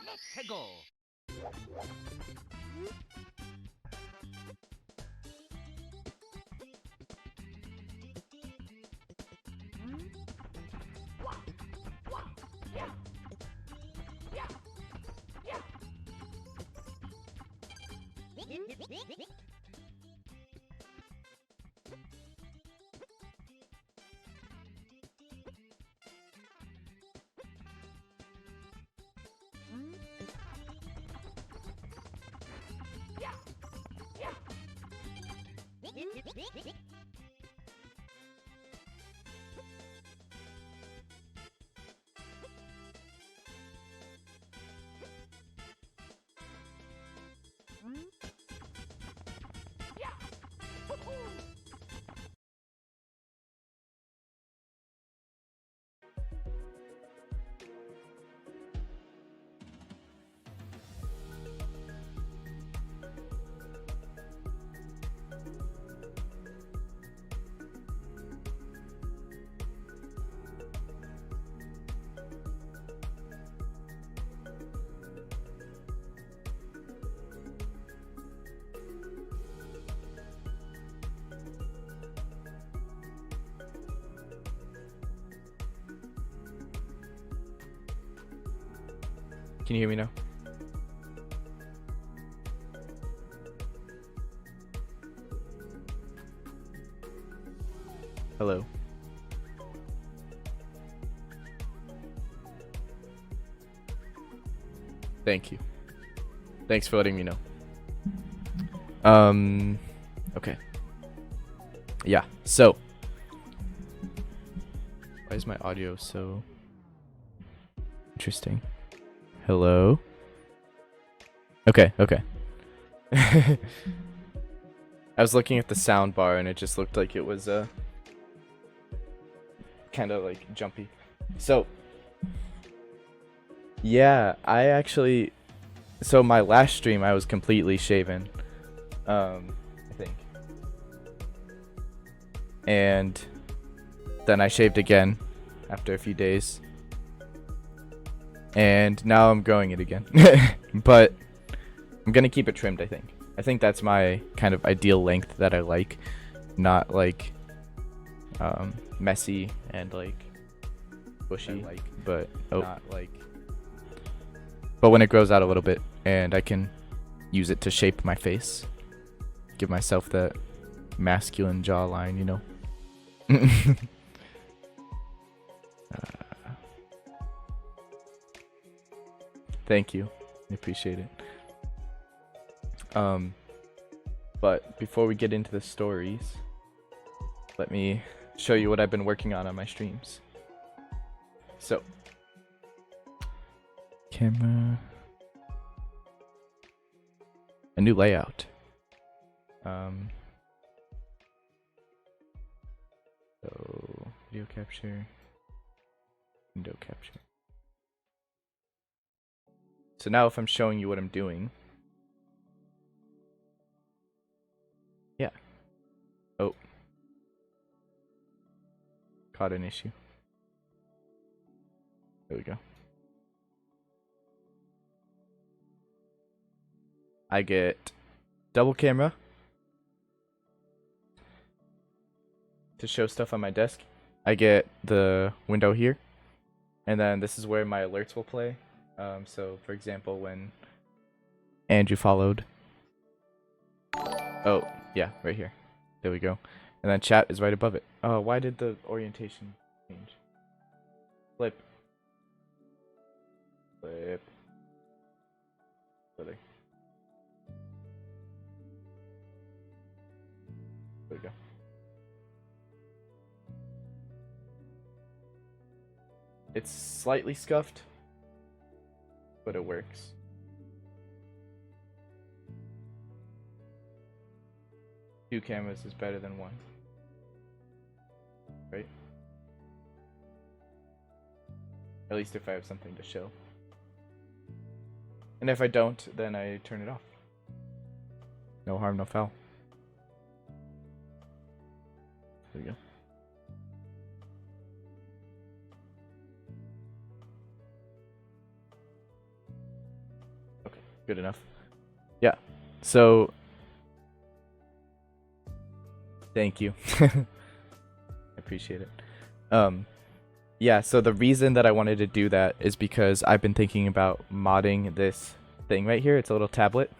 Let's go. Can you hear me now? Hello. Thank you. Thanks for letting me know. Okay. Yeah, so. Why is my audio so interesting? Hello? Okay. I was looking at the sound bar and it just looked like it was kind of like jumpy. So yeah, so my last stream I was completely shaven. I think. And then I shaved again after a few days. And now I'm growing it again. But I'm gonna keep it trimmed, I think. I think that's my kind of ideal length that I like. Not like messy and like bushy, but not like. But when it grows out a little bit and I can use it to shape my face, give myself that masculine jawline, you know. Thank you. I appreciate it. But before we get into the stories, let me show you what I've been working on my streams. So, camera, a new layout. So video capture, window capture. So now if I'm showing you what I'm doing, yeah. Oh, caught an issue. There we go. I get double camera to show stuff on my desk. I get the window here, and then this is where my alerts will play. So for example, when Andrew followed. Oh, yeah, right here. There we go. And then chat is right above it. Oh, why did the orientation change? Flip. Flip. Really? There we go. It's slightly scuffed, but it works. Two cameras is better than one. Right? At least if I have something to show. And if I don't, then I turn it off. No harm, no foul. There we go. Okay, good enough. Yeah, so thank you. I appreciate it. Yeah, so the reason that I wanted to do that is because I've been thinking about modding this thing right here. It's a little tablet.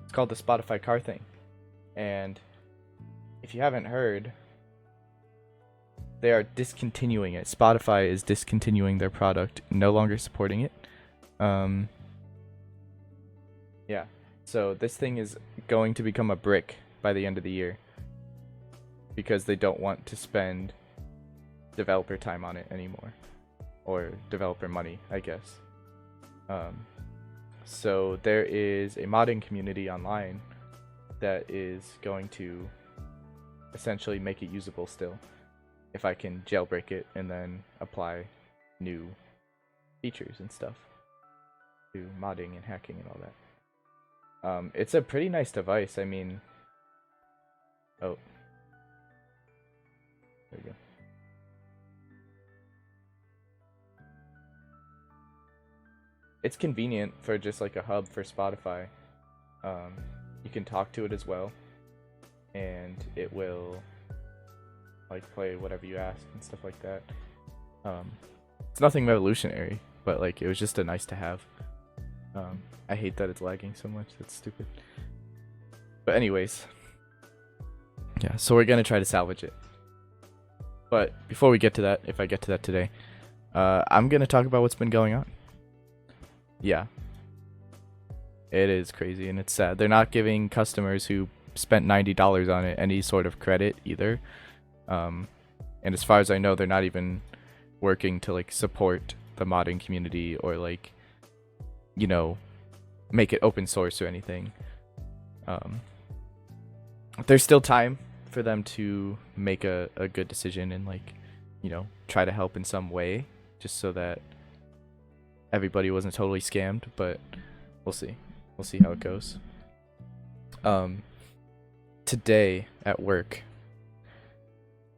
It's called the Spotify car thing. And if you haven't heard, they are discontinuing it. Spotify is discontinuing their product, no longer supporting it. Yeah, so this thing is going to become a brick by the end of the year because they don't want to spend developer time on it anymore, or developer money, I guess. So there is a modding community online that is going to essentially make it usable still, if I can jailbreak it and then apply new features and stuff to modding and hacking and all that. It's a pretty nice device. I mean, oh, there we go. It's convenient for just like a hub for Spotify. You can talk to it as well, and it will like play whatever you ask and stuff like that. It's nothing revolutionary, but like it was just a nice to have. I hate that it's lagging so much. That's stupid. But anyways, yeah, so we're gonna try to salvage it. But before we get to that, if I get to that today, I'm gonna talk about what's been going on. Yeah, it is crazy and it's sad. They're not giving customers who spent $90 on it any sort of credit either. And as far as I know, they're not even working to like support the modding community or like, you know, make it open source or anything. There's still time for them to make a good decision and like, you know, try to help in some way, just so that everybody wasn't totally scammed, but we'll see. We'll see how it goes. Today at work,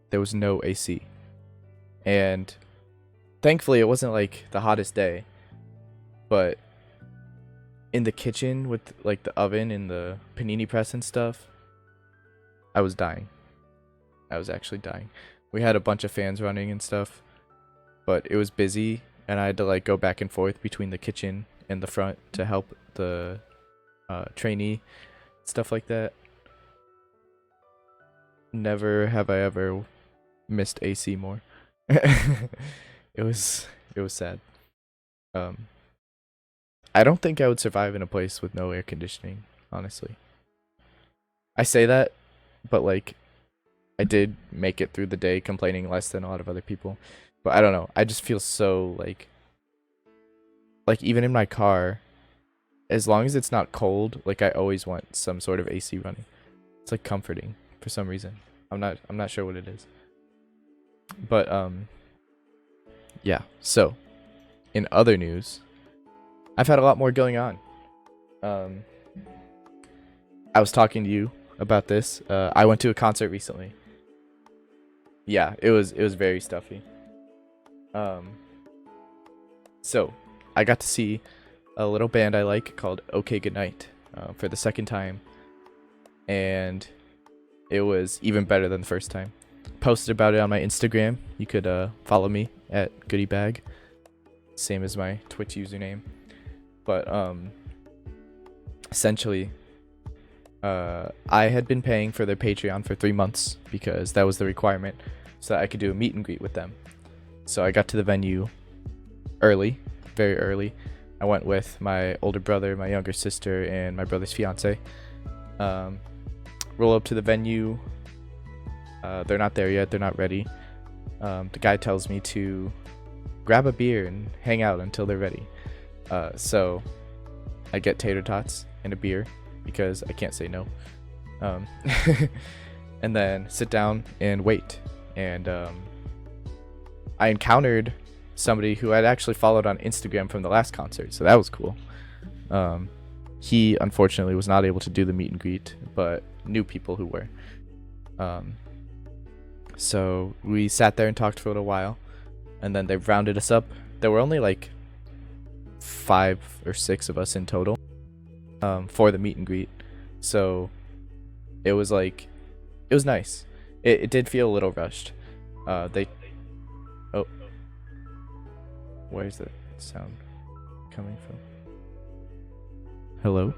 there was no AC. And thankfully it wasn't like the hottest day, but in the kitchen with like the oven and the panini press and stuff, I was dying. I was actually dying. We had a bunch of fans running and stuff, but it was busy and I had to like go back and forth between the kitchen and the front to help the trainee, stuff like that. Never have I ever missed AC more. It was sad. I don't think I would survive in a place with no air conditioning, honestly. I say that, but like I did make it through the day complaining less than a lot of other people. But I don't know. I just feel so like even in my car, as long as it's not cold, like I always want some sort of AC running. It's like comforting for some reason. I'm not sure what it is. But yeah. So, in other news, I've had a lot more going on. I was talking to you about this. I went to a concert recently. Yeah, it was very stuffy. So I got to see a little band I like called OK Goodnight for the second time, and it was even better than the first time. Posted about it on my Instagram. You could follow me at goodiebag, same as my Twitch username. But essentially, I had been paying for their Patreon for 3 months because that was the requirement, so that I could do a meet and greet with them. So I got to the venue early, very early. I went with my older brother, my younger sister, and my brother's fiance. Roll up to the venue. They're not there yet. They're not ready. The guy tells me to grab a beer and hang out until they're ready. So I get tater tots and a beer because I can't say no. And then sit down and wait. And I encountered somebody who I'd actually followed on Instagram from the last concert, so that was cool. He unfortunately was not able to do the meet and greet, but knew people who were. So we sat there and talked for a little while, and then they rounded us up. There were only like 5 or 6 of us in total for the meet and greet, so it was nice. It did feel a little rushed. Where's the sound coming from? Hello?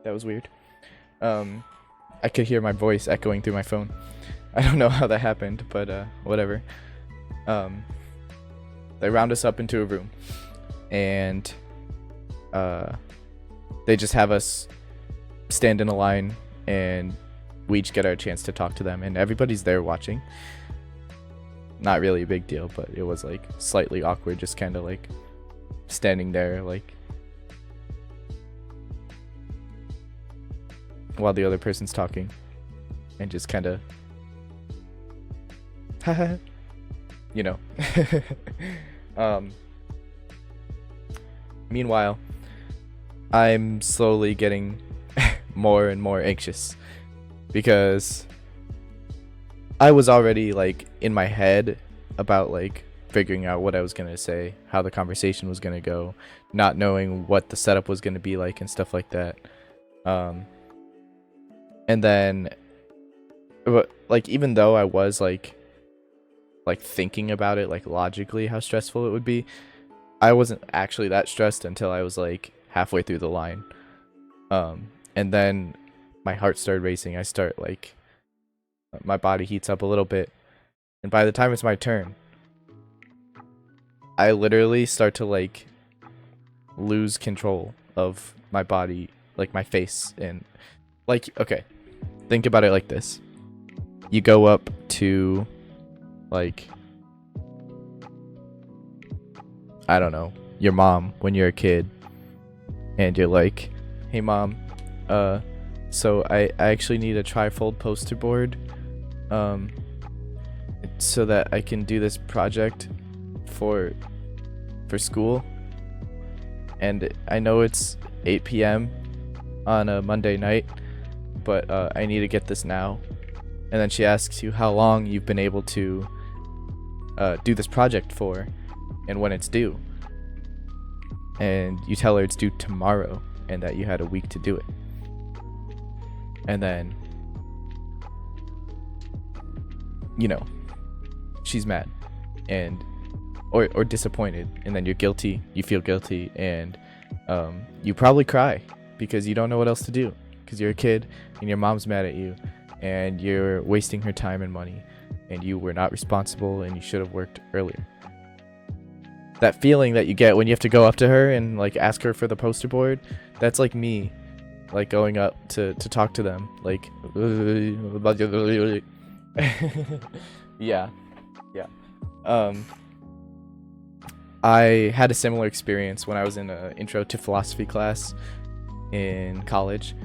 That was weird. I could hear my voice echoing through my phone. I don't know how that happened, but whatever. They round us up into a room, and they just have us stand in a line, and we each get our chance to talk to them, and everybody's there watching. Not really a big deal, but it was like slightly awkward, just kind of like standing there like while the other person's talking, and just kind of you know. Meanwhile, I'm slowly getting more and more anxious because I was already like in my head about like figuring out what I was gonna say, how the conversation was gonna go, not knowing what the setup was gonna be like and stuff like that. And then like even though I was like thinking about it like logically how stressful it would be, I wasn't actually that stressed until I was like halfway through the line. And then my heart started racing. I start like my body heats up a little bit, and by the time it's my turn, I literally start to like lose control of my body, like my face. And like, okay, think about it like this. You go up to like, I don't know, your mom when you're a kid, and you're like, hey mom, so I actually need a trifold poster board so that I can do this project for school, and I know it's 8 p.m. on a Monday night, but I need to get this now. And then she asks you how long you've been able to do this project for and when it's due, and you tell her it's due tomorrow and that you had a week to do it. And then, you know, she's mad and or disappointed, and then you're guilty, you feel guilty, and you probably cry because you don't know what else to do because you're a kid and your mom's mad at you, and you're wasting her time and money, and you were not responsible, and you should have worked earlier. That feeling that you get when you have to go up to her and like ask her for the poster board, that's like me, like going up to talk to them, like yeah. I had a similar experience when I was in an intro to philosophy class in college.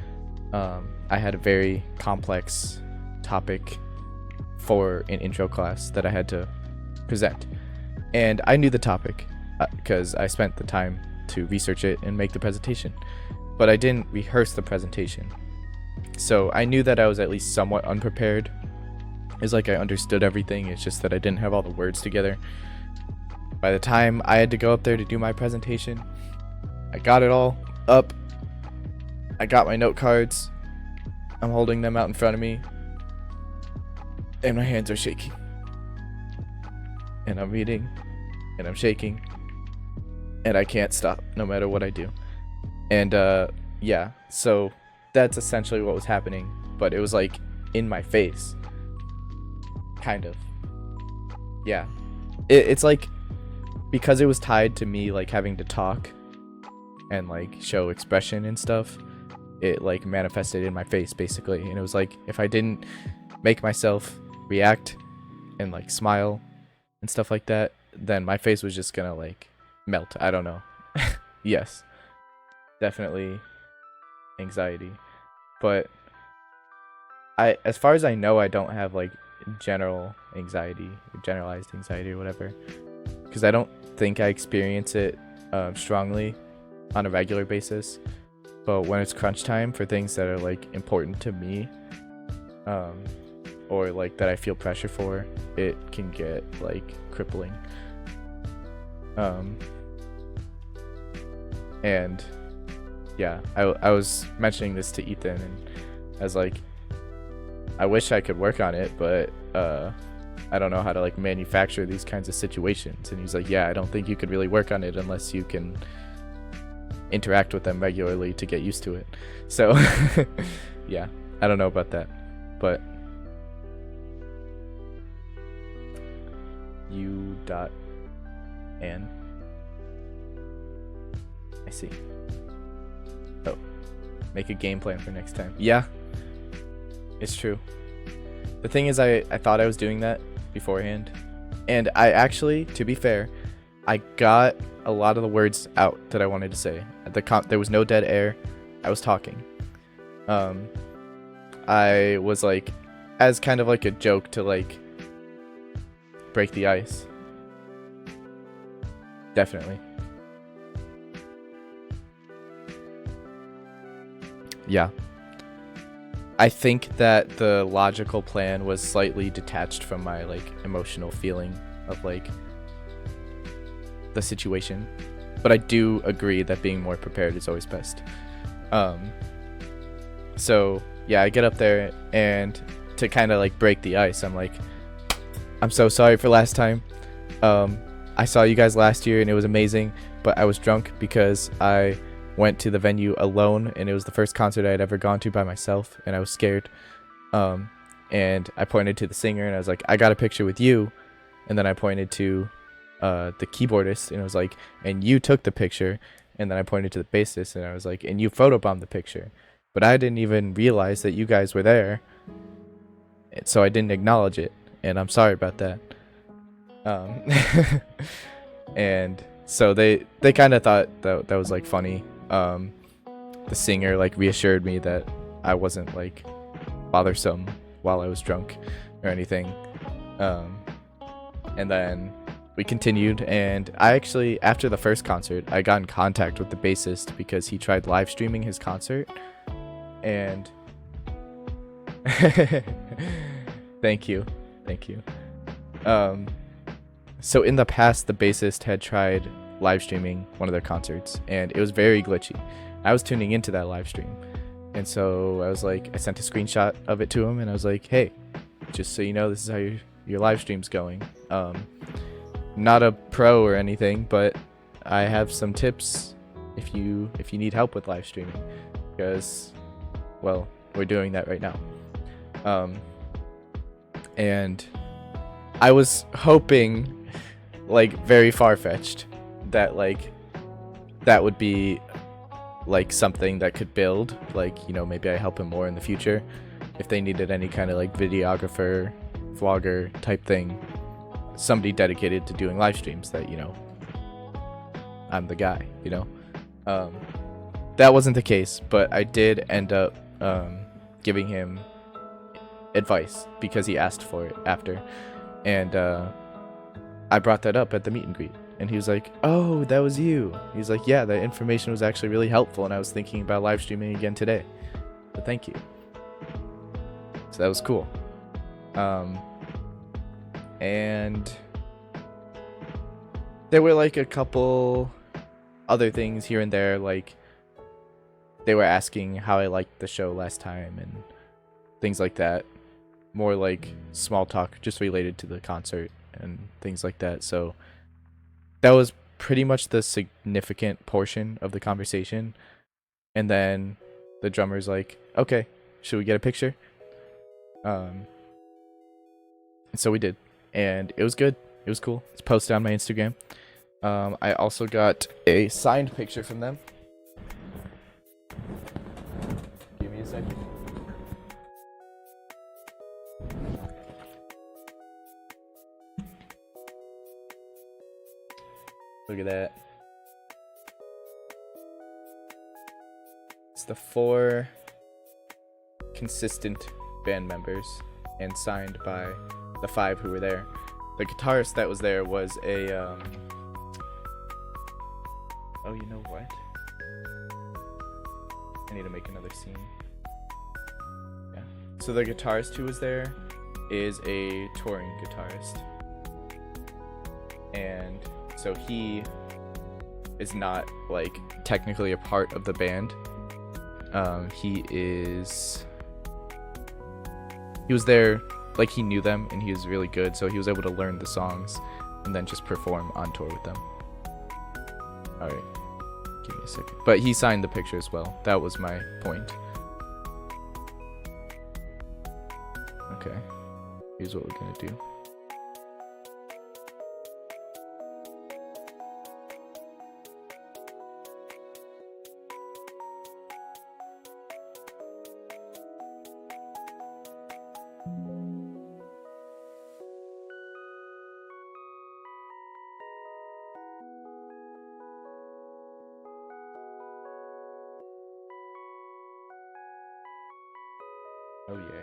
I had a very complex topic for an intro class that I had to present. And I knew the topic because I spent the time to research it and make the presentation. But I didn't rehearse the presentation. So I knew that I was at least somewhat unprepared. It's like I understood everything, it's just that I didn't have all the words together. By the time I had to go up there to do my presentation, I got it all up. I got my note cards. I'm holding them out in front of me. And my hands are shaking. And I'm reading. And I'm shaking. And I can't stop no matter what I do. And yeah, so that's essentially what was happening. But it was like in my face. Kind of. Yeah. It's like, because it was tied to me like having to talk and like show expression and stuff, it like manifested in my face basically. And it was like, if I didn't make myself react and like smile and stuff like that, then my face was just gonna like melt. I don't know. Yes, definitely anxiety. But as far as I know, I don't have like general anxiety or generalized anxiety or whatever, because I don't think I experience it strongly on a regular basis. But when it's crunch time for things that are like important to me, or like that I feel pressure for, it can get like crippling. And yeah, I was mentioning this to Ethan, and I was like, I wish I could work on it, but I don't know how to like manufacture these kinds of situations. And he's like, yeah, I don't think you could really work on it unless you can interact with them regularly to get used to it. So yeah, I don't know about that, but U.N. I see. Oh, make a game plan for next time. Yeah, it's true. The thing is, I thought I was doing that beforehand, and I actually, to be fair, I got a lot of the words out that I wanted to say. There was no dead air. I was talking. I was like, as kind of like a joke to like break the ice. Definitely. Yeah. I think that the logical plan was slightly detached from my like emotional feeling of like the situation, but I do agree that being more prepared is always best. So yeah, I get up there, and to kind of like break the ice, I'm like, I'm so sorry for last time. I saw you guys last year and it was amazing, but I was drunk because I went to the venue alone, and it was the first concert I had ever gone to by myself, and I was scared. And I pointed to the singer, and I was like, I got a picture with you. And then I pointed to the keyboardist, and I was like, and you took the picture. And then I pointed to the bassist, and I was like, and you photobombed the picture. But I didn't even realize that you guys were there, so I didn't acknowledge it, and I'm sorry about that. And so they kind of thought that was like funny. The singer like reassured me that I wasn't like bothersome while I was drunk or anything. And then we continued, and I actually, after the first concert, I got in contact with the bassist because he tried live streaming his concert. And thank you. So in the past, the bassist had tried live streaming one of their concerts, and it was very glitchy. I was tuning into that live stream, and so I was like, I sent a screenshot of it to him, and I was like, hey, just so you know, this is how your live stream's going. Not a pro or anything, but I have some tips if you need help with live streaming, because, well, we're doing that right now. And I was hoping, like, very far-fetched, that, like, that would be, like, something that could build. Like, you know, maybe I help him more in the future. If they needed any kind of, like, videographer, vlogger type thing. Somebody dedicated to doing live streams that, you know, I'm the guy, you know? That wasn't the case, but I did end up giving him advice because he asked for it after. And I brought that up at the meet and greet. And he was like, oh, that was you. He's like, yeah, that information was actually really helpful. And I was thinking about live streaming again today. But thank you. So that was cool. And there were like a couple other things here and there. Like they were asking how I liked the show last time and things like that. More like small talk just related to the concert and things like that. So that was pretty much the significant portion of the conversation. And then the drummer's like, okay, should we get a picture? And so we did. And it was good. It was cool. It's posted on my Instagram. I also got a signed picture from them. Give me a second. Look at that. It's the 4 consistent band members and signed by the 5 who were there. The guitarist that was there was a oh, you know what? I need to make another scene. Yeah. So the guitarist who was there is a touring guitarist. And so he is not like technically a part of the band. He was there, like he knew them and he was really good, so he was able to learn the songs and then just perform on tour with them. Alright, give me a second. But he signed the picture as well. That was my point. Okay, here's what we're gonna do. Oh yeah.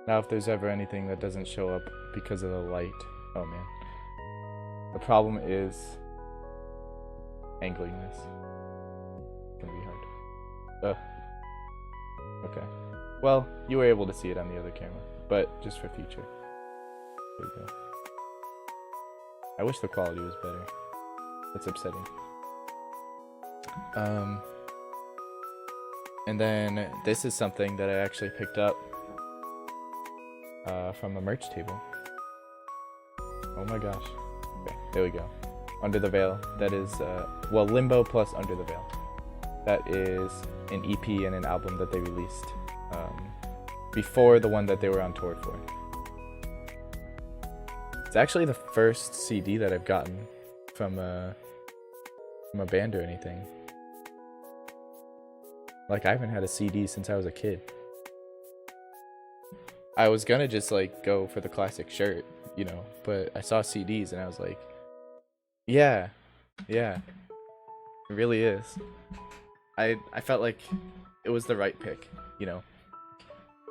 Now if there's ever anything that doesn't show up because of the light, oh man. The problem is angling this. It's gonna be hard. Okay. Well, you were able to see it on the other camera, but just for future. There we go. I wish the quality was better. That's upsetting. And then this is something that I actually picked up from the merch table. Oh my gosh. Okay, there we go. Under the Veil. That is, well, Limbo plus Under the Veil. That is an EP and an album that they released before the one that they were on tour for. It's actually the first CD that I've gotten from a band or anything. Like, I haven't had a CD since I was a kid. I was gonna just, like, go for the classic shirt, you know, but I saw CDs and I was like, yeah, it really is. I felt like it was the right pick, you know.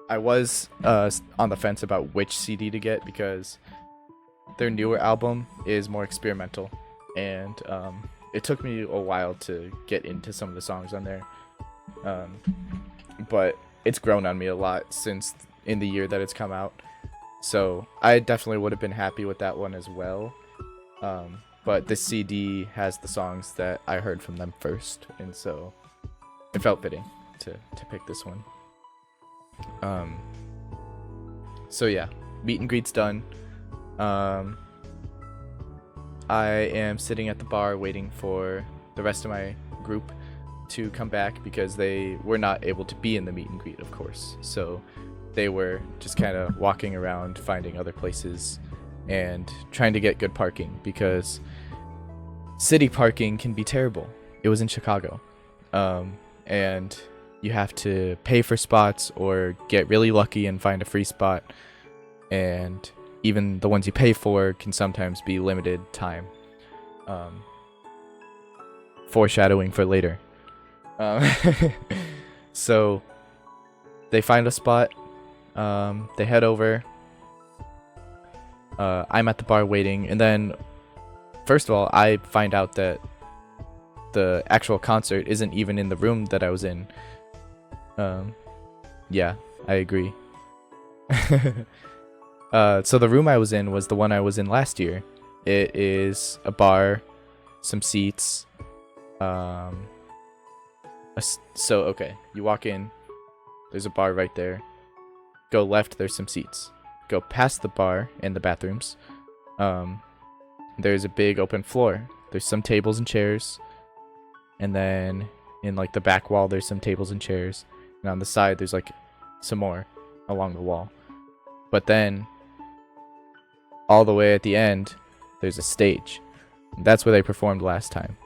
I was on the fence about which CD to get because their newer album is more experimental, and it took me a while to get into some of the songs on there. But it's grown on me a lot since in the year that it's come out. So I definitely would have been happy with that one as well. But this CD has the songs that I heard from them first, and so it felt fitting to pick this one. So yeah, meet and greet's done. I am sitting at the bar waiting for the rest of my group to come back because they were not able to be in the meet and greet, of course. So they were just kind of walking around, finding other places, and trying to get good parking because city parking can be terrible. It was in Chicago. And you have to pay for spots or get really lucky and find a free spot. And even the ones you pay for can sometimes be limited time. Foreshadowing for later. So they find a spot. They head over. I'm at the bar waiting, and then first of all, I find out that the actual concert isn't even in the room that I was in. Yeah, I agree. So the room I was in was the one I was in last year. It is a bar, some seats. So okay, you walk in. There's a bar right there. Go left. There's some seats. Go past the bar and the bathrooms. There's a big open floor. There's some tables and chairs. And then in like the back wall, there's some tables and chairs. And on the side, there's like some more along the wall. But then all the way at the end, there's a stage. That's where they performed last time.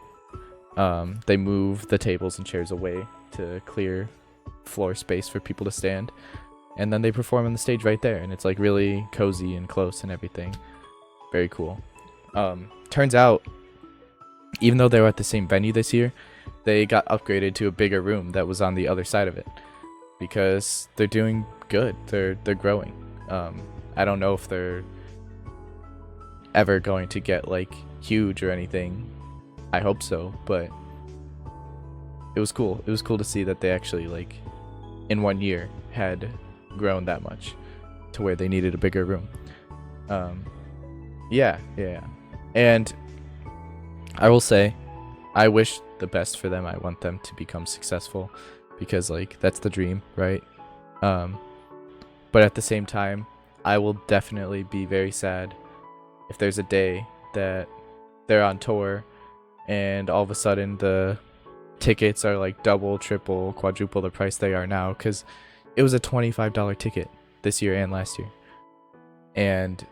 They move the tables and chairs away to clear floor space for people to stand. And then they perform on the stage right there. And it's like really cozy and close and everything. Very cool. Turns out, even though they were at the same venue this year, they got upgraded to a bigger room that was on the other side of it. Because they're doing good. They're growing. I don't know if they're ever going to get like huge or anything. I hope so, but it was cool. It was cool to see that they actually like in 1 year had grown that much to where they needed a bigger room. Yeah. And I will say, I wish the best for them. I want them to become successful because like that's the dream, right? But at the same time, I will definitely be very sad if there's a day that they're on tour and all of a sudden the tickets are like double, triple, quadruple the price they are now, because it was a $25 ticket this year and last year. And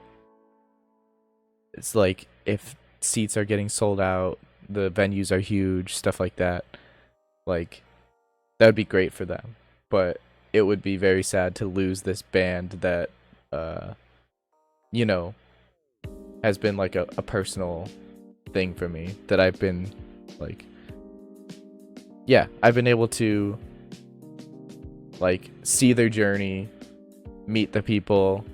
it's like if seats are getting sold out, the venues are huge, stuff like that, like that would be great for them. But it would be very sad to lose this band that you know, has been like a personal thing for me, that I've been like, yeah, I've been able to like see their journey, meet the people,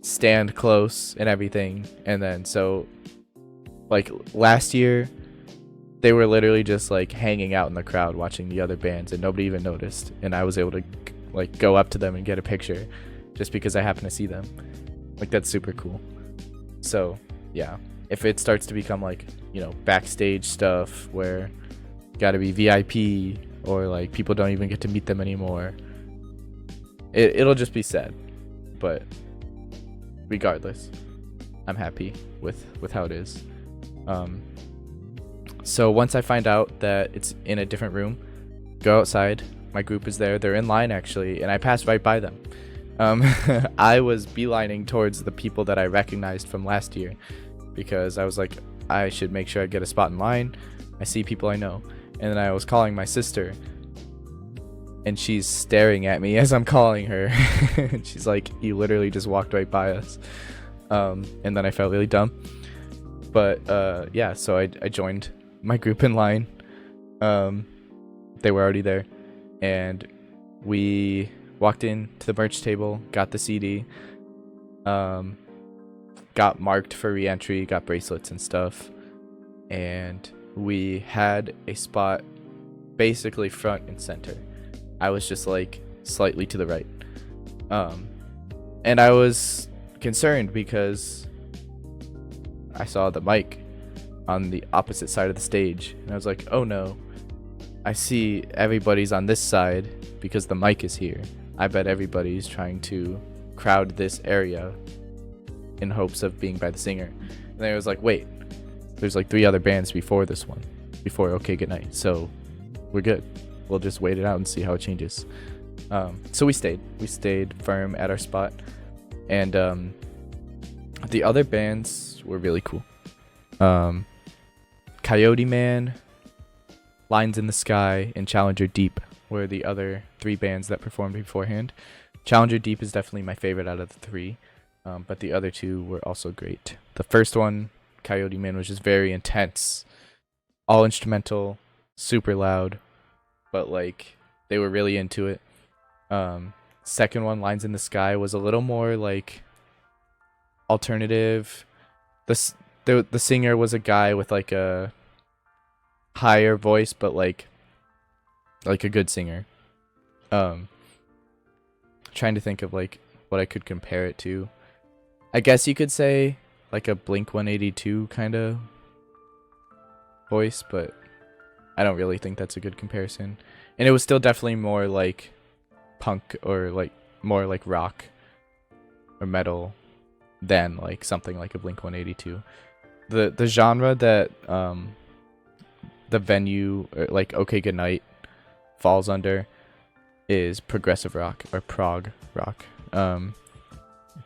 stand close and everything. And then so like last year they were literally just like hanging out in the crowd watching the other bands and nobody even noticed, and I was able to like go up to them and get a picture just because I happened to see them. Like that's super cool. So yeah, if it starts to become like, you know, backstage stuff where gotta be VIP or like people don't even get to meet them anymore, it'll just be sad. But regardless, I'm happy with how it is. So once I find out that it's in a different room, go outside. My group is there. They're in line actually, and I passed right by them. I was beelining towards the people that I recognized from last year because I was like, I should make sure I get a spot in line. I see people I know. And then I was calling my sister, and she's staring at me as I'm calling her. She's like, you literally just walked right by us. And then I felt really dumb. But yeah, so I joined my group in line. They were already there. And we walked in to the merch table, got the CD, got marked for re-entry, got bracelets and stuff, and we had a spot basically front and center. I was just like slightly to the right, and I was concerned because I saw the mic on the opposite side of the stage, and I was like, oh no, I see everybody's on this side because the mic is here. I bet everybody's trying to crowd this area in hopes of being by the singer. And then I was like, wait, there's like 3 other bands before this one, before OK Goodnight. So we're good. We'll just wait it out and see how it changes. So we stayed firm at our spot, and the other bands were really cool. Coyote Man, Lines in the Sky, and Challenger Deep were the other 3 bands that performed beforehand. Challenger Deep is definitely my favorite out of the 3, but the other 2 were also great. The first one, Coyote Man, was just very intense, all instrumental, super loud, but like they were really into it. Second one, Lines in the Sky, was a little more like alternative. The singer was a guy with like a higher voice, but like a good singer. Trying to think of like what I could compare it to. I guess you could say like a Blink 182 kind of voice, but I don't really think that's a good comparison. And it was still definitely more like punk, or like more like rock or metal than like something like a Blink 182. The genre that the venue, or like OK Goodnight, falls under is progressive rock or prog rock.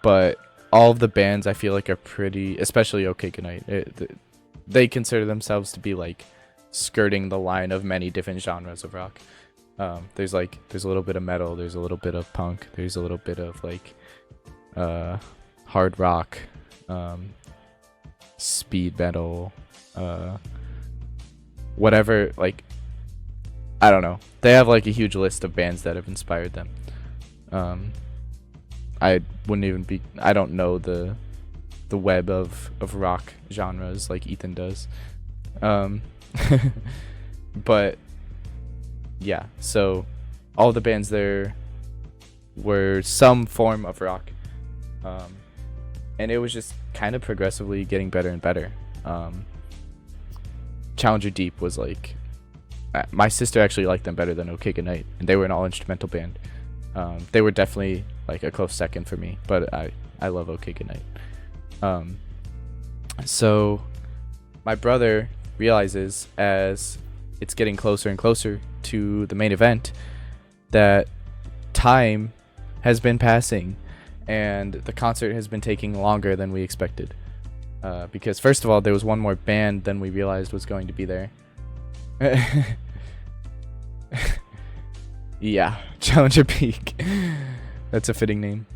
But all of the bands I feel like are pretty, especially OK Goodnight, they consider themselves to be like skirting the line of many different genres of rock. There's a little bit of metal, there's a little bit of punk, there's a little bit of like hard rock, speed metal, whatever, like I don't know. They have like a huge list of bands that have inspired them. I don't know the web of rock genres like Ethan does. But yeah, so all the bands there were some form of rock. And it was just kind of progressively getting better and better. Challenger Deep was like, my sister actually liked them better than OK Goodnight, and they were an all-instrumental band. They were definitely like a close second for me, but I love OK Goodnight. So my brother realizes, as it's getting closer and closer to the main event, that time has been passing and the concert has been taking longer than we expected. Because first of all, there was one more band than we realized was going to be there. Yeah, Challenger Peak. That's a fitting name.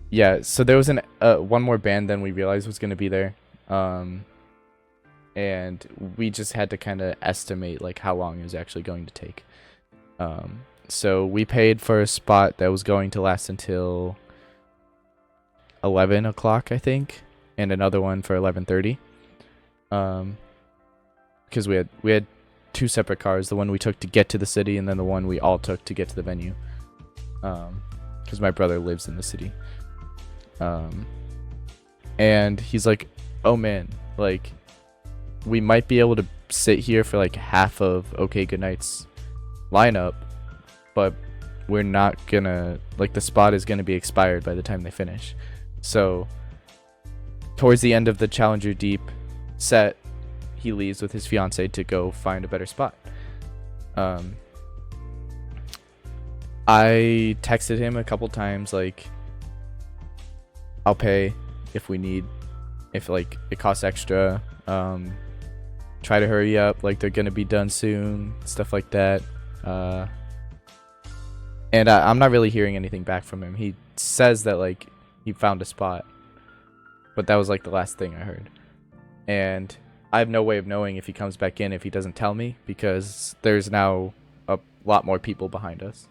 Yeah, so there was one more band than we realized was going to be there. And we just had to kind of estimate like how long it was actually going to take. So we paid for a spot that was going to last until 11 o'clock, I think, and another one for 11:30. Because we had 2 separate cars, the one we took to get to the city and then the one we all took to get to the venue. Because my brother lives in the city. And he's like, oh man, like we might be able to sit here for like half of OK Goodnight's lineup, but we're not gonna, like, the spot is gonna be expired by the time they finish. So towards the end of the Challenger Deep set, he leaves with his fiance to go find a better spot. I texted him a couple times like, I'll pay if like it costs extra. Try to hurry up, like they're gonna be done soon, stuff like that. And I'm not really hearing anything back from him. He says that like he found a spot, but that was like the last thing I heard. And I have no way of knowing if he comes back in if he doesn't tell me, because there's now a lot more people behind us.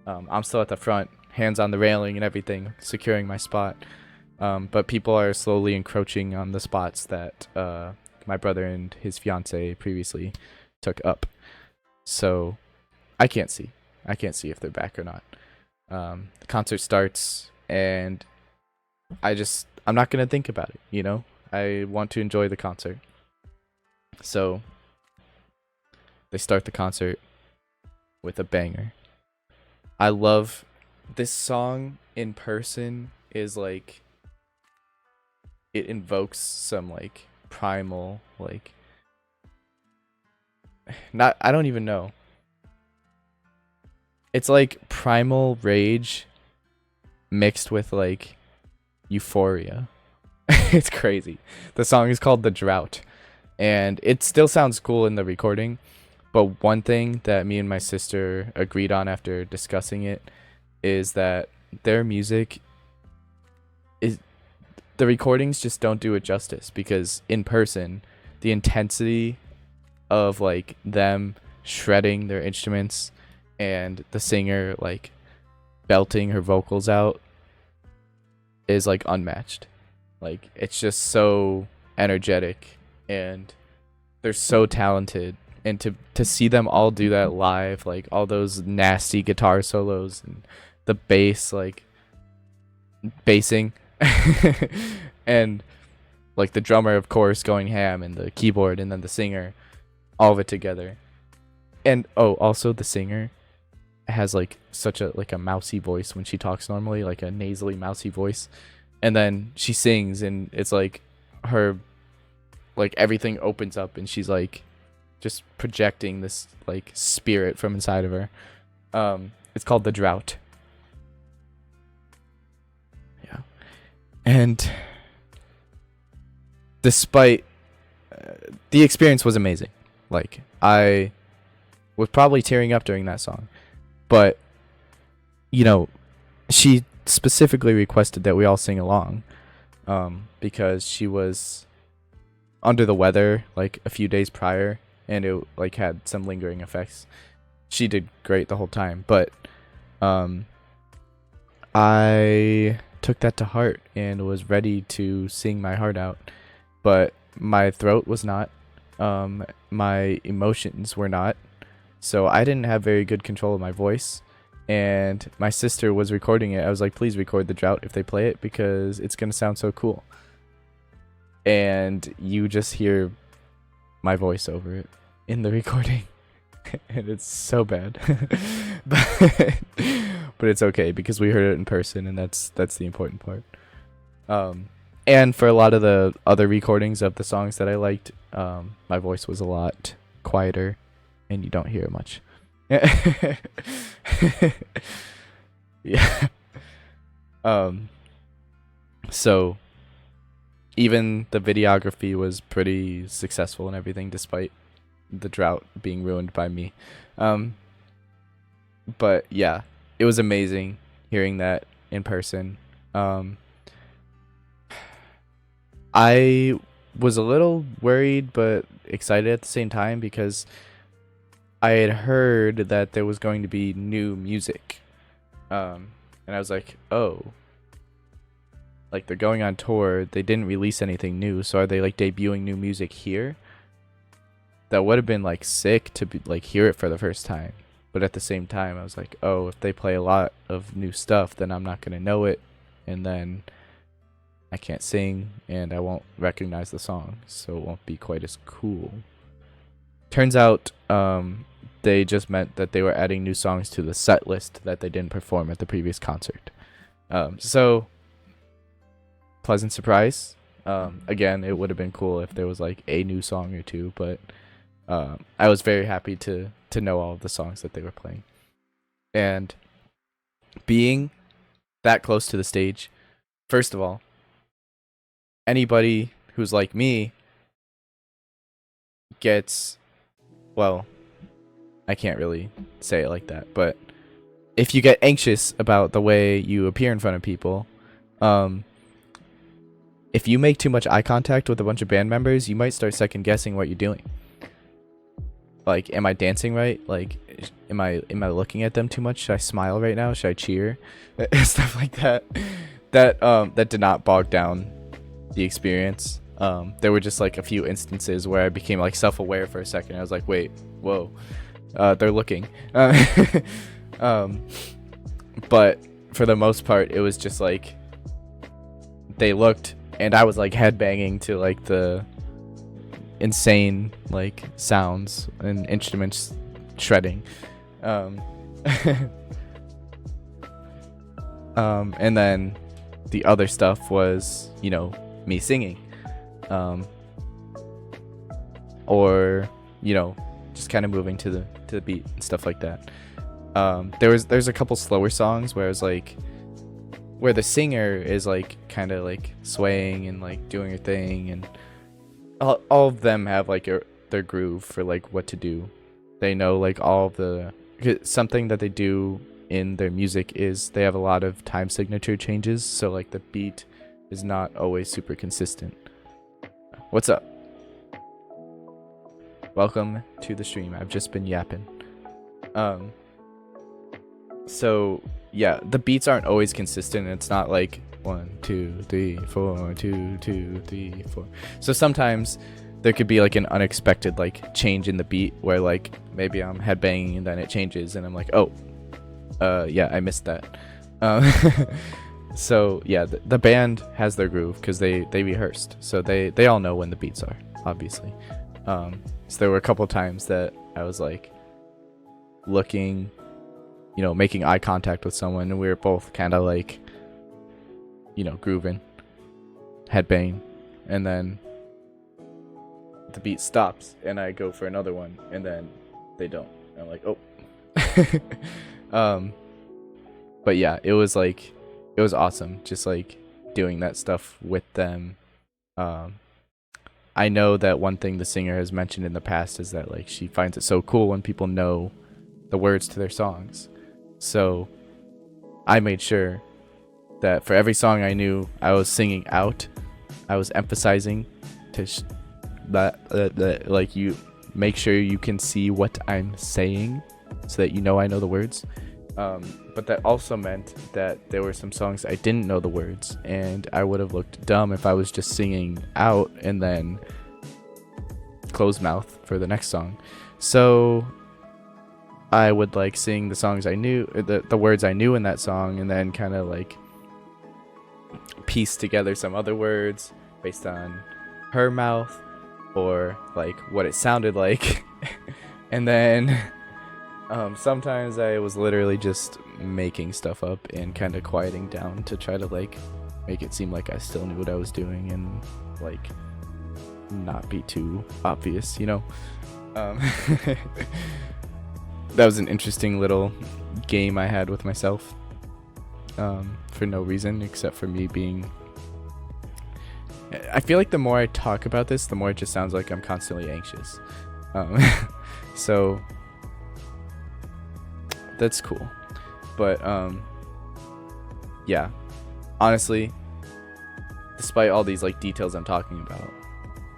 I'm still at the front, hands on the railing and everything, securing my spot. But people are slowly encroaching on the spots that my brother and his fiance previously took up. So I can't see if they're back or not. The concert starts and I'm not gonna think about it, you know? I want to enjoy the concert. So they start the concert with a banger. I love this song in person. Is like, it invokes some like primal, like not, I don't even know. It's like Primal Rage mixed with like Euphoria. It's crazy. The song is called The Drought, and it still sounds cool in the recording, but one thing that me and my sister agreed on after discussing it is that their music is, the recordings just don't do it justice, because in person the intensity of like them shredding their instruments and the singer like belting her vocals out is like unmatched. Like, it's just so energetic, and they're so talented, and to see them all do that live, like all those nasty guitar solos and the bass like bassing and like the drummer of course going ham, and the keyboard, and then the singer, all of it together. And oh, also the singer has like such a like a mousy voice when she talks normally, like a nasally mousy voice, and then she sings and it's like her, like everything opens up and she's like just projecting this like spirit from inside of her. It's called The Drought. Yeah. And despite the experience was amazing. Like, I was probably tearing up during that song, but you know, she specifically requested that we all sing along, because she was under the weather like a few days prior, and it like had some lingering effects. She did great the whole time, but I took that to heart and was ready to sing my heart out, but my throat was not, my emotions were not, so I didn't have very good control of my voice. And my sister was recording it. I was like, please record The Drought if they play it, because it's going to sound so cool. And you just hear my voice over it in the recording. And it's so bad. But it's okay, because we heard it in person, and that's the important part. And for a lot of the other recordings of the songs that I liked, my voice was a lot quieter, and you don't hear it much. Yeah. So even the videography was pretty successful and everything, despite the drought being ruined by me. But yeah, it was amazing hearing that in person. I was a little worried but excited at the same time, because I had heard that there was going to be new music. And I was like, oh, like they're going on tour, they didn't release anything new, so are they like debuting new music here? That would have been like sick to be like hear it for the first time. But at the same time, I was like, oh, if they play a lot of new stuff, then I'm not gonna know it, and then I can't sing, and I won't recognize the song, so it won't be quite as cool. Turns out, they just meant that they were adding new songs to the set list that they didn't perform at the previous concert. So pleasant surprise. Again, it would have been cool if there was like a new song or two, but I was very happy to know all of the songs that they were playing. And being that close to the stage, first of all, anybody who's like me gets, well, I can't really say it like that, but if you get anxious about the way you appear in front of people, if you make too much eye contact with a bunch of band members, you might start second guessing what you're doing. Like, am I dancing right? Like, am I looking at them too much? Should I smile right now? Should I cheer? Stuff like that. That did not bog down the experience. There were just like a few instances where I became like self-aware for a second. I was like, wait, whoa, they're looking. But for the most part, it was just like they looked, and I was like headbanging to like the insane like sounds and instruments shredding. And then the other stuff was, you know, me singing, or, you know, just kind of moving to the beat and stuff like that. There's a couple slower songs where I was like, where the singer is like kind of like swaying and like doing her thing, and all of them have like their groove for like what to do. They know like all of the something that they do in their music is they have a lot of time signature changes, so like the beat is not always super consistent. What's up? Welcome to the stream. I've just been yapping. So yeah, the beats aren't always consistent. It's not like 1 2 3 4 2 2 3 4. So sometimes there could be like an unexpected like change in the beat where like maybe I'm headbanging and then it changes and I'm like, oh, yeah, I missed that. So yeah, the band has their groove because they rehearsed, so they all know when the beats are, obviously. So there were a couple times that I was like looking, you know, making eye contact with someone, and we were both kind of like, you know, grooving, headbang, and then the beat stops and I go for another one and then they don't. And I'm like, oh. But yeah, it was awesome just like doing that stuff with them. I know that one thing the singer has mentioned in the past is that like she finds it so cool when people know the words to their songs. So I made sure that for every song I knew, I was singing out. I was emphasizing to that like you make sure you can see what I'm saying so that you know I know the words. But that also meant that there were some songs I didn't know the words, and I would have looked dumb if I was just singing out and then closed mouth for the next song. So I would like sing the songs I knew, the words I knew in that song, and then kind of like piece together some other words based on her mouth or like what it sounded like. And then sometimes I was literally just making stuff up and kind of quieting down to try to like make it seem like I still knew what I was doing and like not be too obvious, you know. That was an interesting little game I had with myself, for no reason except for me being, I feel like the more I talk about this, the more it just sounds like I'm constantly anxious. So that's cool. But yeah, honestly, despite all these like details I'm talking about,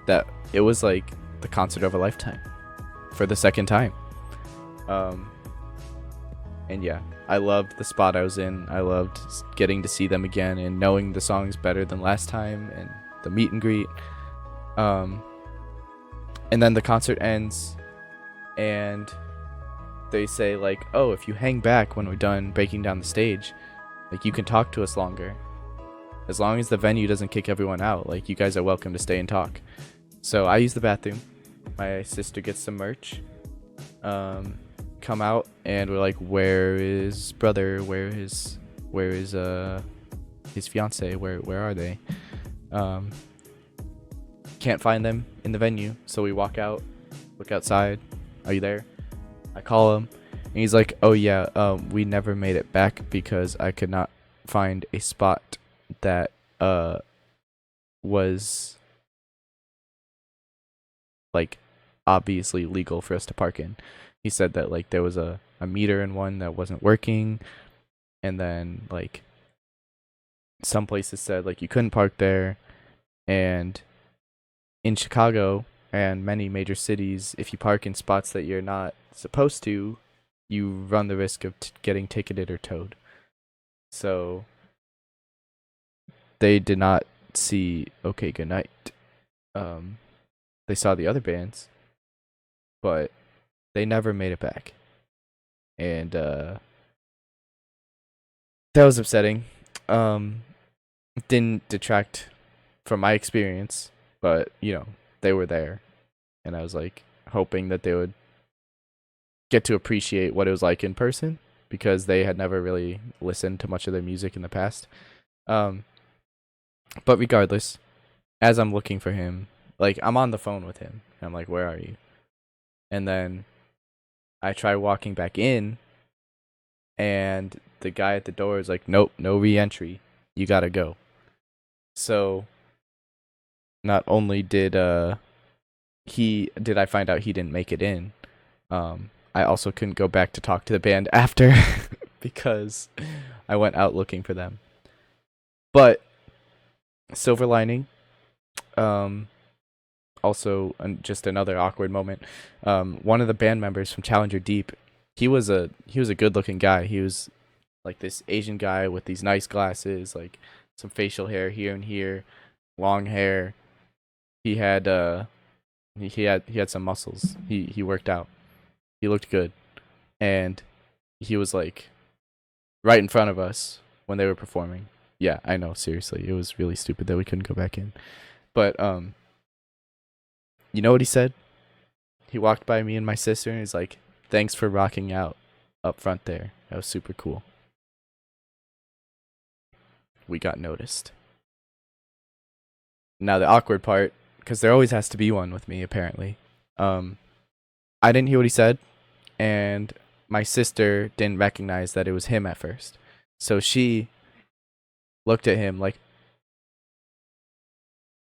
that it was like the concert of a lifetime for the second time. And yeah, I loved the spot I was in. I loved getting to see them again and knowing the songs better than last time and the meet and greet. And then the concert ends and they say like, oh, if you hang back when we're done breaking down the stage, like you can talk to us longer. As long as the venue doesn't kick everyone out, like you guys are welcome to stay and talk. So I use the bathroom. My sister gets some merch. Come out and we're like, where is brother? Where is his fiance? Where are they? Can't find them in the venue, so we walk out, look outside. Are you there? I call him, and he's like, oh yeah, we never made it back because I could not find a spot that was like obviously legal for us to park in. He said that like there was a meter in one that wasn't working, and then like some places said like you couldn't park there, and in Chicago and many major cities, if you park in spots that you're not supposed to, you run the risk of getting ticketed or towed. So they did not see OK Goodnight. They saw the other bands, but they never made it back. And that was upsetting. Didn't detract from my experience, but you know, they were there, and I was like hoping that they would get to appreciate what it was like in person, because they had never really listened to much of their music in the past. But regardless, as I'm looking for him, like I'm on the phone with him, and I'm like, where are you? And then I try walking back in, and the guy at the door is like, nope, no re-entry. You gotta go. So not only did I find out he didn't make it in, I also couldn't go back to talk to the band after because I went out looking for them. But silver lining, also just another awkward moment. One of the band members from Challenger Deep, he was a good looking guy. He was like this Asian guy with these nice glasses, like some facial hair here and here, long hair. He had he had some muscles. He worked out. He looked good, and he was like right in front of us when they were performing. Yeah, I know, seriously. It was really stupid that we couldn't go back in. But you know what he said? He walked by me and my sister and he's like, "Thanks for rocking out up front there. That was super cool." We got noticed. Now the awkward part, because there always has to be one with me apparently. I didn't hear what he said, and my sister didn't recognize that it was him at first. So she looked at him like,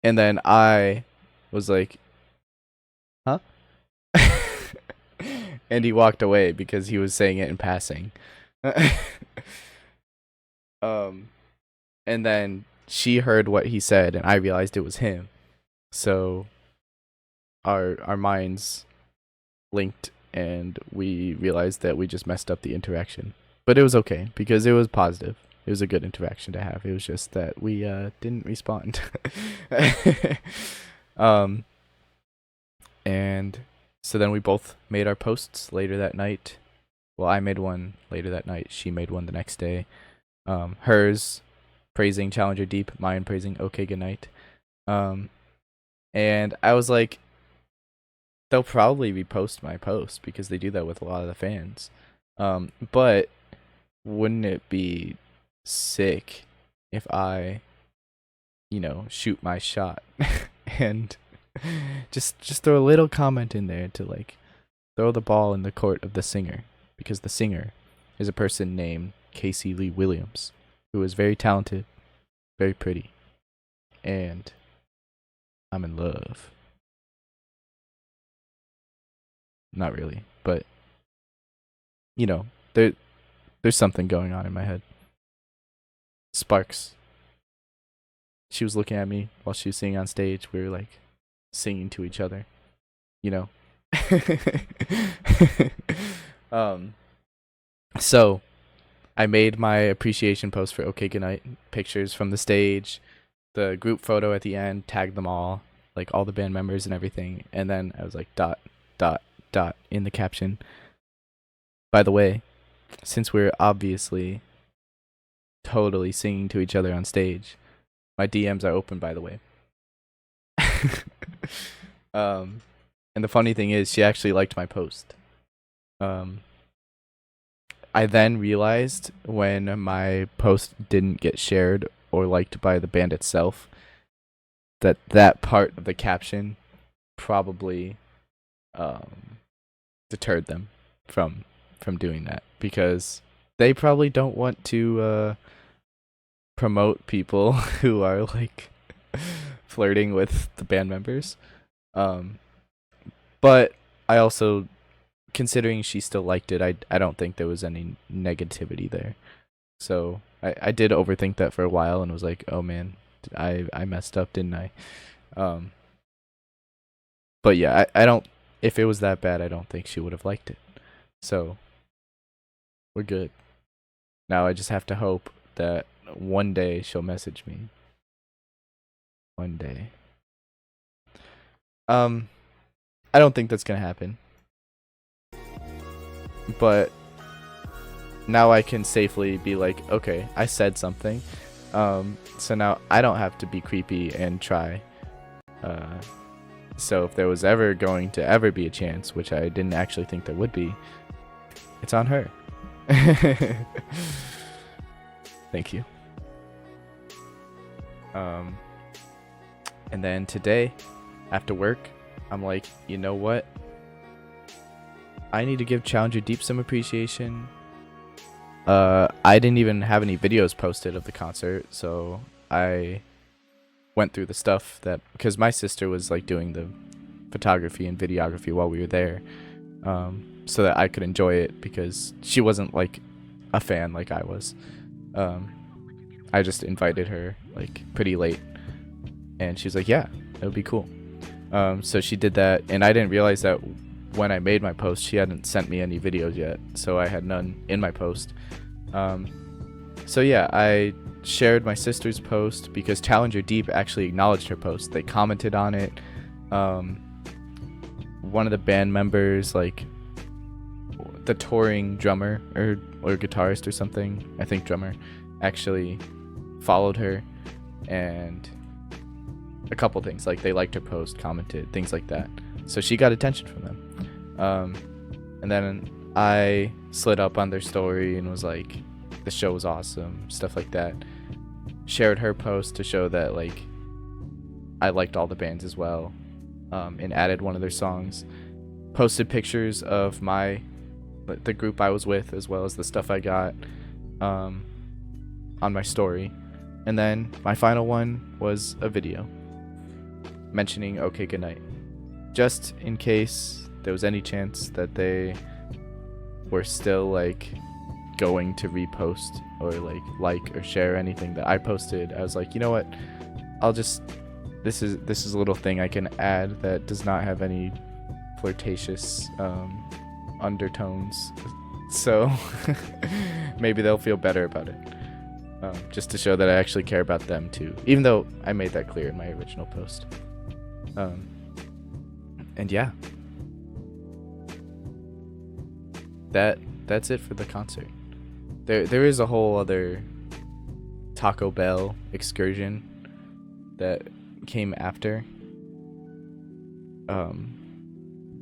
and then I was like, "Huh?" And he walked away because he was saying it in passing. And then she heard what he said, and I realized it was him. So our minds linked, and we realized that we just messed up the interaction. But it was okay because it was positive. It was a good interaction to have. It was just that we didn't respond. And so then we both made our posts later that night. Well, I made one later that night. She made one the next day. Hers praising Challenger Deep, mine praising OK Goodnight. And I was like, they'll probably repost my post because they do that with a lot of the fans. But wouldn't it be sick if I, shoot my shot and just throw a little comment in there to like throw the ball in the court of the singer, because the singer is a person named Casey Lee Williams, who is very talented, very pretty, and I'm in love. Not really, but there's something going on in my head. Sparks. She was looking at me while she was singing on stage. We were like singing to each other, So I made my appreciation post for OK Goodnight, pictures from the stage, the group photo at the end, tagged them all, like all the band members and everything, and then I was like dot in the caption. By the way, since we're obviously totally singing to each other on stage, my DMs are open, by the way. And the funny thing is, she actually liked my post. I then realized when my post didn't get shared or liked by the band itself, that part of the caption probably deterred them from doing that, because they probably don't want to promote people who are like flirting with the band members. But I also, considering she still liked it, I don't think there was any negativity there. So I did overthink that for a while and was like, oh man, I messed up, didn't I? But yeah, I don't, if it was that bad, I don't think she would have liked it. So we're good. Now I just have to hope that one day she'll message me. One day. I don't think that's gonna happen. But now I can safely be like, okay, I said something. So now I don't have to be creepy and try. So if there was ever going to ever be a chance, which I didn't actually think there would be, it's on her. Thank you. And then today, after work, I'm like, you know what? I need to give Challenger Deep some appreciation. I didn't even have any videos posted of the concert, so I went through the stuff that, because my sister was like doing the photography and videography while we were there, so that I could enjoy it, because she wasn't like a fan like I was. I just invited her like pretty late, and she was like, yeah, that would be cool. So she did that, and I didn't realize that when I made my post, she hadn't sent me any videos yet, so I had none in my post. So yeah, I shared my sister's post because Challenger Deep actually acknowledged her post. They commented on it. One of the band members, like the touring drummer or guitarist or something, I think drummer, actually followed her, and a couple things, like they liked her post, commented, things like that. So she got attention from them. And then I slid up on their story and was like, the show was awesome, stuff like that. Shared her post to show that like I liked all the bands as well, and added one of their songs. Posted pictures of the group I was with, as well as the stuff I got on my story. And then my final one was a video mentioning OK Goodnight, just in case there was any chance that they were still like going to repost or like or share anything that I posted. I was like, you know what, I'll just, this is a little thing I can add that does not have any flirtatious undertones, so maybe they'll feel better about it, just to show that I actually care about them too, even though I made that clear in my original post. And yeah, that's it for the concert. There is a whole other Taco Bell excursion that came after.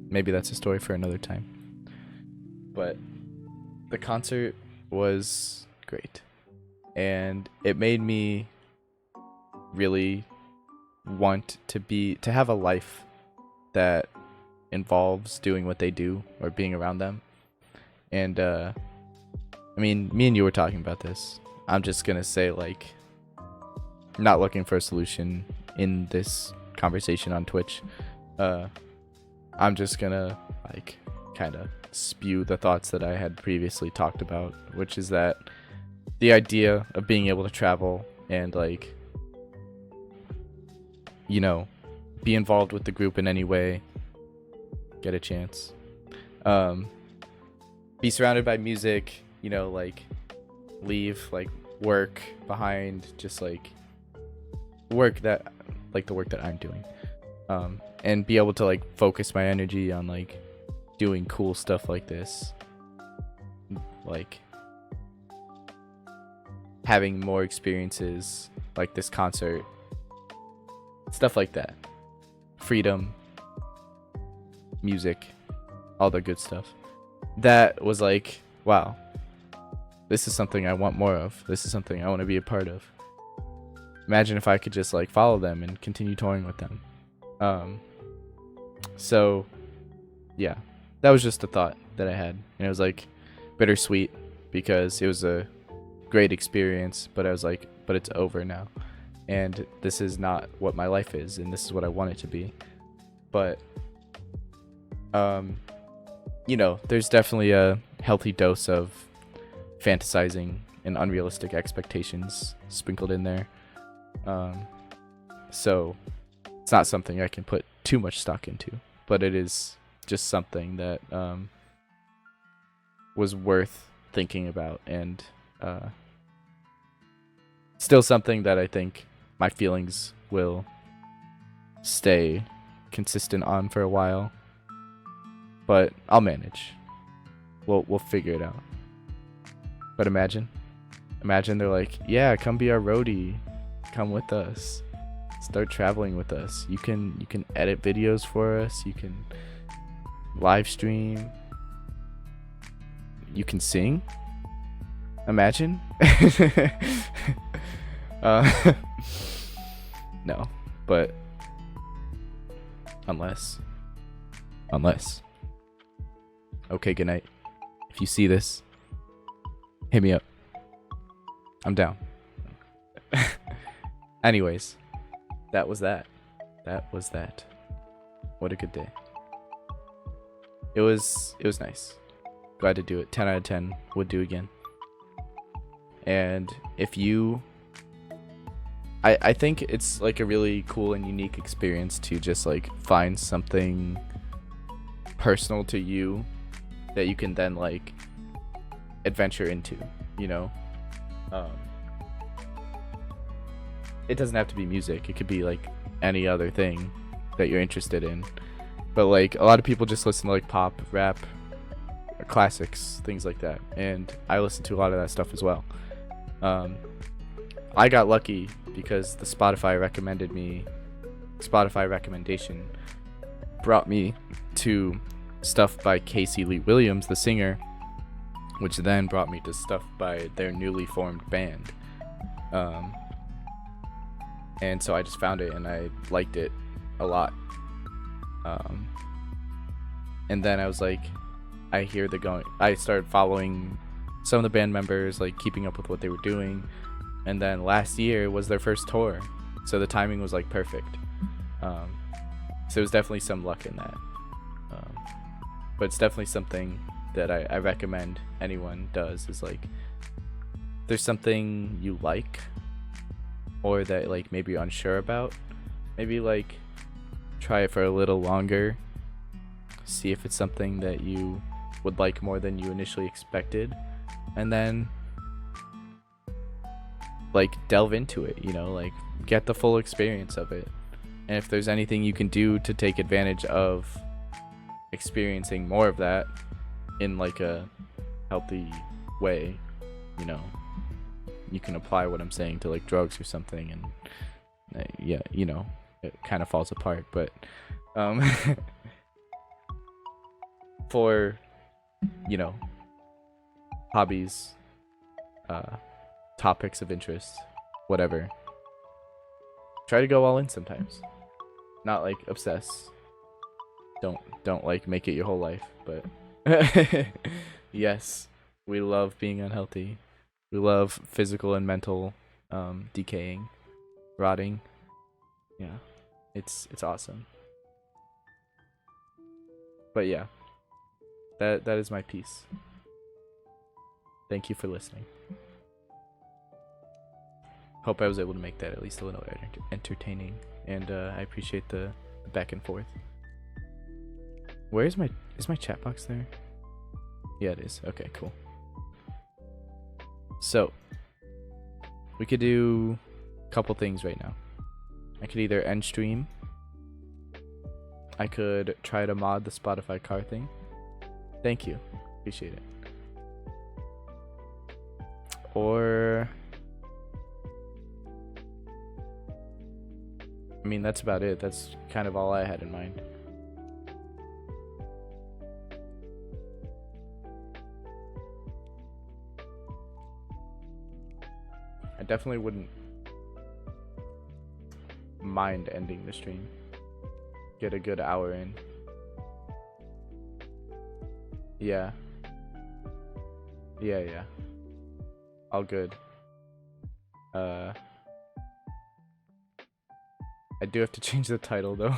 Maybe that's a story for another time. But the concert was great, and it made me really want to have a life that involves doing what they do or being around them. And I mean, me and you were talking about this. I'm just gonna say, like, not looking for a solution in this conversation on Twitch. I'm just gonna like kind of spew the thoughts that I had previously talked about, which is that the idea of being able to travel and like, you know, be involved with the group in any way, get a chance, be surrounded by music, you know, like leave like work behind, just like work that, like the work that I'm doing, and be able to like focus my energy on like doing cool stuff like this, like having more experiences like this concert, stuff like that, freedom, music, all the good stuff. That was like, wow, this is something I want more of. This is something I want to be a part of. Imagine if I could just like follow them and continue touring with them. So yeah, that was just a thought that I had, and it was like bittersweet because it was a great experience, but I was like, but it's over now, and this is not what my life is, and this is what I want it to be. But you know, there's definitely a healthy dose of fantasizing and unrealistic expectations sprinkled in there. So it's not something I can put too much stock into, but it is just something that was worth thinking about, and still something that I think my feelings will stay consistent on for a while. But I'll manage. We'll figure it out. But imagine they're like, yeah, come be our roadie, come with us, start traveling with us. You can edit videos for us. You can live stream. You can sing. Imagine. No, but unless Okay, good night. If you see this, hit me up. I'm down. Anyways, that was that. That was that. What a good day. It was nice. Glad to do it. 10 out of 10 would do again. And if you I think it's like a really cool and unique experience to just like find something personal to you that you can then like adventure into, you know. It doesn't have to be music. It could be like any other thing that you're interested in. But like a lot of people just listen to like pop, rap, classics, things like that. And I listen to a lot of that stuff as well. I got lucky because the Spotify recommendation brought me to stuff by Casey Lee Williams, the singer, which then brought me to stuff by their newly formed band. And so I just found it and I liked it a lot. And then I was like, I started following some of the band members, like keeping up with what they were doing. And then last year was their first tour, so the timing was like perfect. So it was definitely some luck in that. But it's definitely something that I recommend anyone does, is like, there's something you like or that like maybe you're unsure about, maybe like try it for a little longer, see if it's something that you would like more than you initially expected, and then like delve into it, you know, like get the full experience of it. And if there's anything you can do to take advantage of experiencing more of that in like a healthy way, you know, you can apply what I'm saying to like drugs or something, and yeah, you know, it kind of falls apart. But for, you know, hobbies, topics of interest, whatever, try to go all in sometimes. Not like obsess. Don't like make it your whole life, but yes, we love being unhealthy. We love physical and mental decaying, rotting. Yeah, it's awesome. But yeah, that is my piece. Thank you for listening. Hope I was able to make that at least a little entertaining, and I appreciate the back and forth. Is my chat box there? Yeah, it is. Okay, cool. So we could do a couple things right now. I could either end stream. I could try to mod the Spotify car thing. Thank you. Appreciate it. Or I mean, that's about it. That's kind of all I had in mind. I definitely wouldn't mind ending the stream. Get a good hour in. Yeah. Yeah. All good. I do have to change the title though.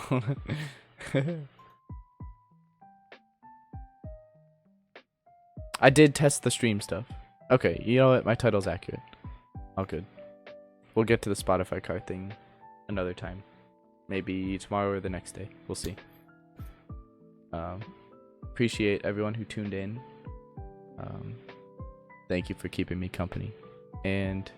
I did test the stream stuff. Okay, you know what? My title's accurate. All good. We'll get to the Spotify card thing another time. Maybe tomorrow or the next day. We'll see. Appreciate everyone who tuned in. Thank you for keeping me company. And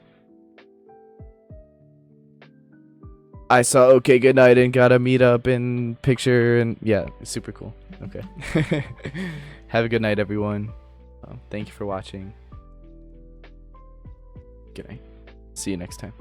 I saw Okay Goodnight and got a meetup and picture, and yeah, it's super cool. Okay. Have a good night, everyone. Thank you for watching. Good night. See you next time.